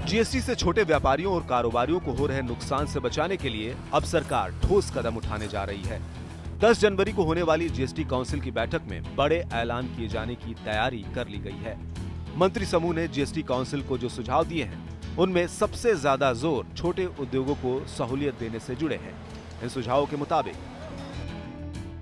GST से छोटे व्यापारियों और कारोबारियों को हो रहे नुकसान से बचाने के लिए अब सरकार ठोस कदम उठाने जा रही है। 10 जनवरी को होने वाली जीएसटी काउंसिल की बैठक में बड़े ऐलान किए जाने की तैयारी कर ली गई है। मंत्री समूह ने जीएसटी काउंसिल को जो सुझाव दिए हैं, उनमें सबसे ज्यादा जोर छोटे उद्योगों को सहूलियत देने से जुड़े हैं। इन सुझावों के मुताबिक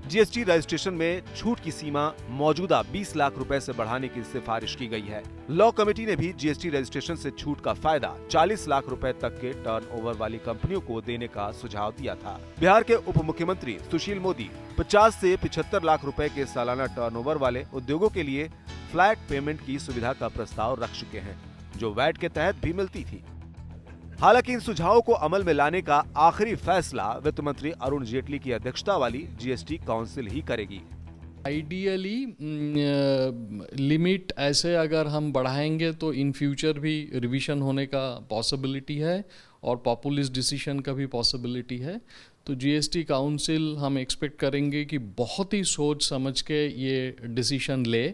जीएसटी रजिस्ट्रेशन में छूट की सीमा मौजूदा 20 लाख रुपए से बढ़ाने की सिफारिश की गई है। लॉ कमेटी ने भी जीएसटी रजिस्ट्रेशन से छूट का फायदा 40 लाख रुपए तक के टर्नओवर वाली कंपनियों को देने का सुझाव दिया था। बिहार के उप मुख्यमंत्री सुशील मोदी 50 से 75 लाख रुपए के सालाना टर्नओवर वाले उद्योगों के लिए फ्लैट पेमेंट की सुविधा का प्रस्ताव रख चुके हैं, जो वैट के तहत भी मिलती थी। हालांकि इन सुझावों को अमल में लाने का आखिरी फैसला वित्त मंत्री अरुण जेटली की अध्यक्षता वाली जीएसटी काउंसिल ही करेगी। आइडियली लिमिट ऐसे अगर हम बढ़ाएंगे तो इन फ्यूचर भी रिवीजन होने का पॉसिबिलिटी है और पॉपुलिस्ट डिसीजन का भी पॉसिबिलिटी है। तो जीएसटी काउंसिल हम एक्सपेक्ट करेंगे कि बहुत ही सोच समझ के ये डिसीजन ले,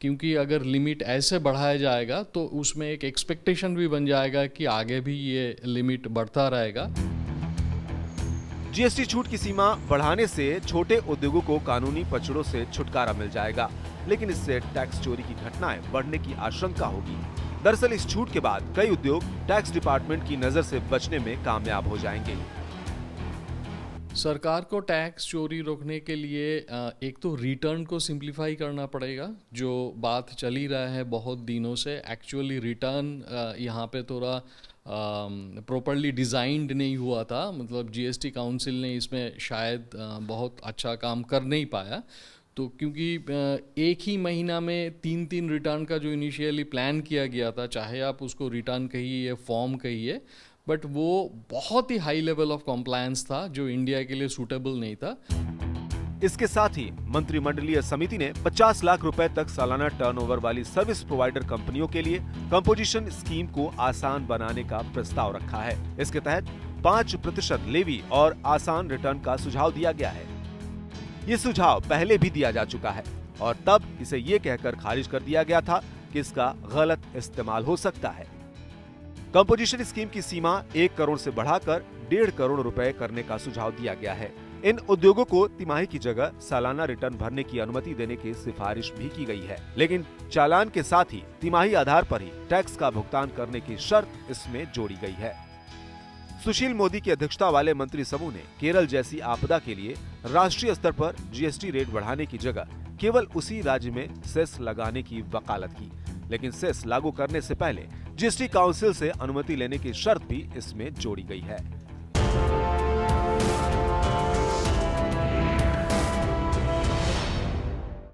क्योंकि अगर लिमिट ऐसे बढ़ाया जाएगा तो उसमें एक एक्सपेक्टेशन भी बन जाएगा कि आगे भी ये लिमिट बढ़ता रहेगा। जीएसटी छूट की सीमा बढ़ाने से छोटे उद्योगों को कानूनी पचड़ों से छुटकारा मिल जाएगा, लेकिन इससे टैक्स चोरी की घटनाएं बढ़ने की आशंका होगी। दरअसल इस छूट के बाद कई उद्योग टैक्स डिपार्टमेंट की नजर से बचने में कामयाब हो जाएंगे। सरकार को टैक्स चोरी रोकने के लिए एक तो रिटर्न को सिंप्लीफाई करना पड़ेगा, जो बात चल ही रहा है बहुत दिनों से। एक्चुअली रिटर्न यहाँ पे थोड़ा प्रॉपरली डिज़ाइंड नहीं हुआ था, मतलब जीएसटी काउंसिल ने इसमें शायद बहुत अच्छा काम कर नहीं पाया। तो क्योंकि एक ही महीना में 3 रिटर्न का जो इनिशियली प्लान किया गया था, चाहे आप उसको रिटर्न कहिए या फॉर्म कहिए, बट वो बहुत ही हाई लेवल ऑफ कॉम्प्लायंस था जो इंडिया के लिए सूटेबल नहीं था। इसके साथ ही मंत्रिमंडलीय समिति ने 50 लाख रुपए तक सालाना टर्नओवर वाली सर्विस प्रोवाइडर कंपनियों के लिए कंपोजिशन स्कीम को आसान बनाने का प्रस्ताव रखा है। इसके तहत 5% लेवी और आसान रिटर्न का सुझाव दिया गया है। ये सुझाव पहले भी दिया जा चुका है और तब इसे ये कहकर खारिज कर दिया गया था कि इसका गलत इस्तेमाल हो सकता है। कंपोजिशन स्कीम की सीमा 1 करोड़ से बढ़ाकर 1.5 करोड़ रुपए करने का सुझाव दिया गया है। इन उद्योगों को तिमाही की जगह सालाना रिटर्न भरने की अनुमति देने की सिफारिश भी की गई है, लेकिन चालान के साथ ही तिमाही आधार पर ही टैक्स का भुगतान करने की शर्त इसमें जोड़ी गई है। सुशील मोदी की अध्यक्षता वाले मंत्री समूह ने केरल जैसी आपदा के लिए राष्ट्रीय स्तर पर जीएसटी रेट बढ़ाने की जगह केवल उसी राज्य में सेस लगाने की वकालत की, लेकिन सेस लागू करने से पहले जीएसटी काउंसिल से अनुमति लेने की शर्त भी इसमें जोड़ी गई है।